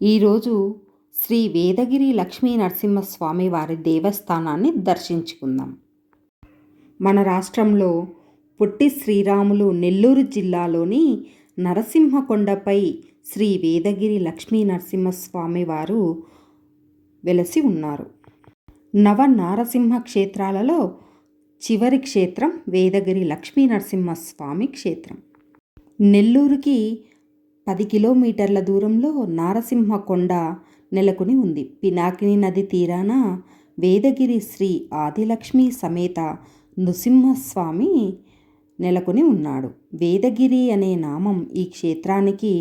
ఈరోజు శ్రీ వేదగిరి లక్ష్మీ నరసింహస్వామి వారి దేవస్థానాన్ని దర్శించుకుందాం. మన రాష్ట్రంలో పొట్టి శ్రీరాములు నెల్లూరు జిల్లాలోని నరసింహకొండపై శ్రీ వేదగిరి లక్ష్మీ నరసింహస్వామి వారు వెలసి ఉన్నారు. నవ నారసింహ క్షేత్రాలలో చివరి క్షేత్రం వేదగిరి లక్ష్మీ నరసింహస్వామి క్షేత్రం. నెల్లూరుకి 10 కిలోమీటర్ల దూరంలో నారసింహకొండ నెలకొని ఉంది. పినాకిని నది తీరాన వేదగిరి శ్రీ ఆదిలక్ష్మి సమేత నృసింహస్వామి నెలకొని ఉన్నాడు. వేదగిరి అనే నామం ఈ క్షేత్రానికి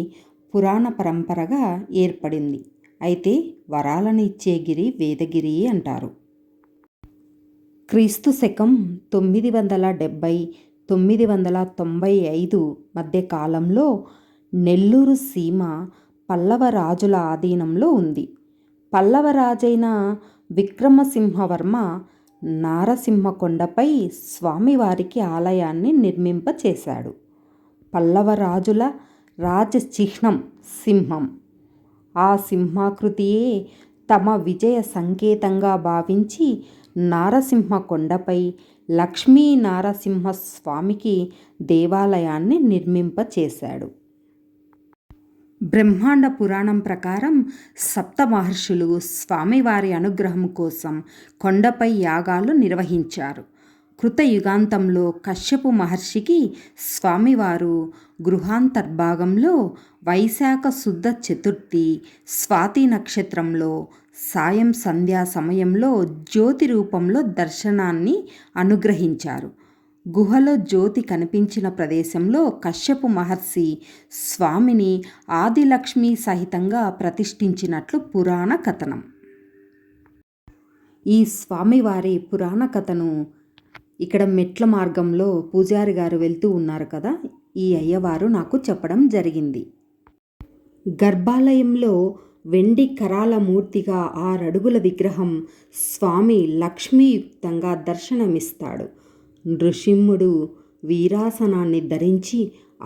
పురాణ పరంపరగా ఏర్పడింది. అయితే వరాలను ఇచ్చే గిరి వేదగిరి అంటారు. క్రీస్తు శకం 970-995 మధ్య కాలంలో నెల్లూరు సీమ పల్లవ రాజుల ఆధీనంలో ఉంది. పల్లవ రాజైన విక్రమసింహవర్మ నారసింహకొండపై స్వామివారికి ఆలయాన్ని నిర్మింపచేశాడు. పల్లవ రాజుల రాజచిహ్నం సింహం. ఆ సింహాకృతియే తమ విజయ సంకేతంగా భావించి నారసింహకొండపై లక్ష్మీ నారసింహస్వామికి దేవాలయాన్ని నిర్మింపచేశాడు. బ్రహ్మాండ పురాణం ప్రకారం సప్త మహర్షులు స్వామివారి అనుగ్రహం కోసం కొండపై యాగాలు నిర్వహించారు. కృతయుగాంతంలో కశ్యపు మహర్షికి స్వామివారు గృహాంతర్భాగంలో వైశాఖ శుద్ధ చతుర్థి స్వాతి నక్షత్రంలో సాయం సంధ్యా సమయంలో జ్యోతి రూపంలో దర్శనాన్ని అనుగ్రహించారు. గుహలో జ్యోతి కనిపించిన ప్రదేశంలో కశ్యపు మహర్షి స్వామిని ఆదిలక్ష్మి సహితంగా ప్రతిష్ఠించినట్లు పురాణ కథనం. ఈ స్వామివారి పురాణ కథను ఇక్కడ మెట్ల మార్గంలో పూజారి గారు వెళ్తూ ఉన్నారు కదా, ఈ అయ్యవారు నాకు చెప్పడం జరిగింది. గర్భాలయంలో వెండి కరాల మూర్తిగా 6 అడుగుల విగ్రహం స్వామి లక్ష్మీయుక్తంగా దర్శనమిస్తాడు. నృసింహుడు వీరాసనాన్ని ధరించి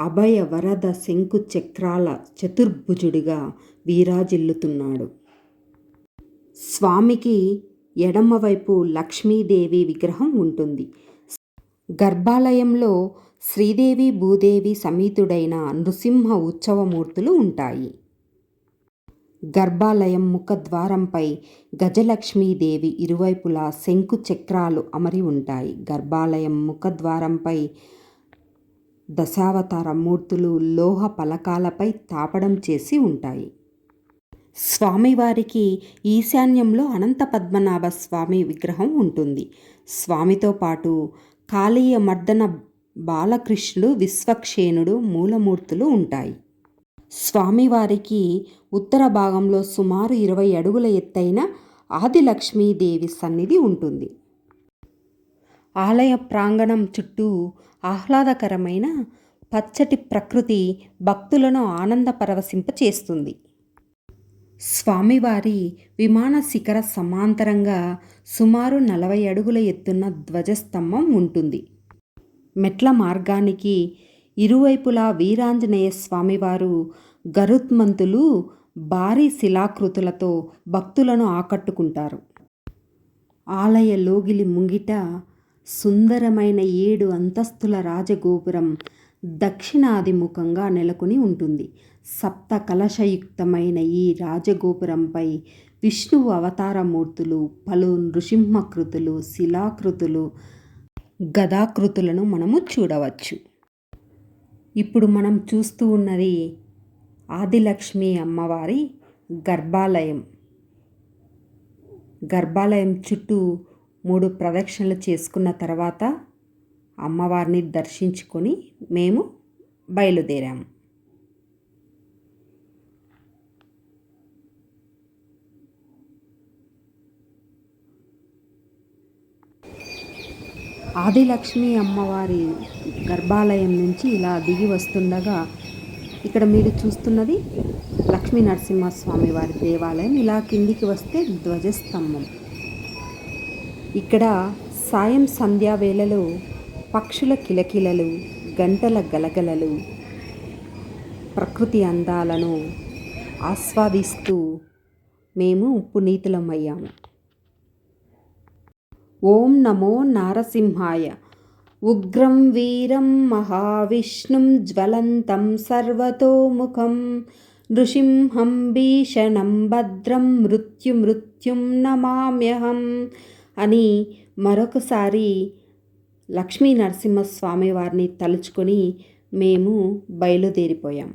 అభయ వరద శంకు చక్రాల చతుర్భుజుడిగా వీరాజిల్లుతున్నాడు. స్వామికి ఎడమవైపు లక్ష్మీదేవి విగ్రహం ఉంటుంది. గర్భాలయంలో శ్రీదేవి భూదేవి సమేతుడైన నృసింహ ఉత్సవమూర్తులు ఉంటాయి. గర్భాలయం ముఖద్వారంపై గజలక్ష్మీదేవి ఇరువైపులా శంకు చక్రాలు అమరి ఉంటాయి. గర్భాలయం ముఖద్వారంపై దశావతార మూర్తులు లోహ పలకాలపై తాపడం చేసి ఉంటాయి. స్వామివారికి ఈశాన్యంలో అనంత పద్మనాభ స్వామి విగ్రహం ఉంటుంది. స్వామితో పాటు కాళీయ మర్దన బాలకృష్ణుడు విశ్వక్షేణుడు మూలమూర్తులు ఉంటాయి. స్వామివారికి ఉత్తర భాగంలో సుమారు 20 అడుగుల ఎత్తైన ఆదిలక్ష్మీదేవి సన్నిధి ఉంటుంది. ఆలయ ప్రాంగణం చుట్టూ ఆహ్లాదకరమైన పచ్చటి ప్రకృతి భక్తులను ఆనంద పరవశింపచేస్తుంది. స్వామివారి విమాన శిఖర సమాంతరంగా సుమారు 40 అడుగుల ఎత్తున్న ధ్వజస్తంభం ఉంటుంది. మెట్ల మార్గానికి ఇరువైపులా వీరాంజనేయ స్వామివారు గరుత్మంతులు భారీ శిలాకృతులతో భక్తులను ఆకట్టుకుంటారు. ఆలయ లోగిలి ముంగిట సుందరమైన 7 అంతస్తుల రాజగోపురం దక్షిణాదిముఖంగా నెలకొని ఉంటుంది. సప్త కలశయుక్తమైన ఈ రాజగోపురంపై విష్ణువు అవతారమూర్తులు, పలు నృసింహకృతులు, శిలాకృతులు, గదాకృతులను మనము చూడవచ్చు. ఇప్పుడు మనం చూస్తూ ఉన్నది ఆదిలక్ష్మి అమ్మవారి గర్భాలయం. గర్భాలయం చుట్టూ 3 ప్రదక్షిణలు చేసుకున్న తర్వాత అమ్మవారిని దర్శించుకొని మేము బయలుదేరాము. ఆదిలక్ష్మి అమ్మవారి గర్భాలయం నుంచి ఇలా దిగి వస్తుండగా ఇక్కడ మీరు చూస్తున్నది లక్ష్మీ నరసింహస్వామి వారి దేవాలయం. ఇలా కిందికి వస్తే ధ్వజస్తంభం. ఇక్కడ సాయం సంధ్యా వేళలో పక్షుల కిలకిలలు, గంటల గలగలలు ప్రకృతి అందాలను ఆస్వాదిస్తూ మేము పునీతులమయ్యాము. ఓం నమో నారసింహాయ. ఉగ్రం వీరం మహావిష్ణుం జ్వలంతం సర్వతోముఖం నృసింహం భీషణం భద్రం మృత్యుం నమామ్యహం అని మరొకసారి లక్ష్మీ నరసింహస్వామి వారిని తలుచుకొని మేము బయలుదేరిపోయాం.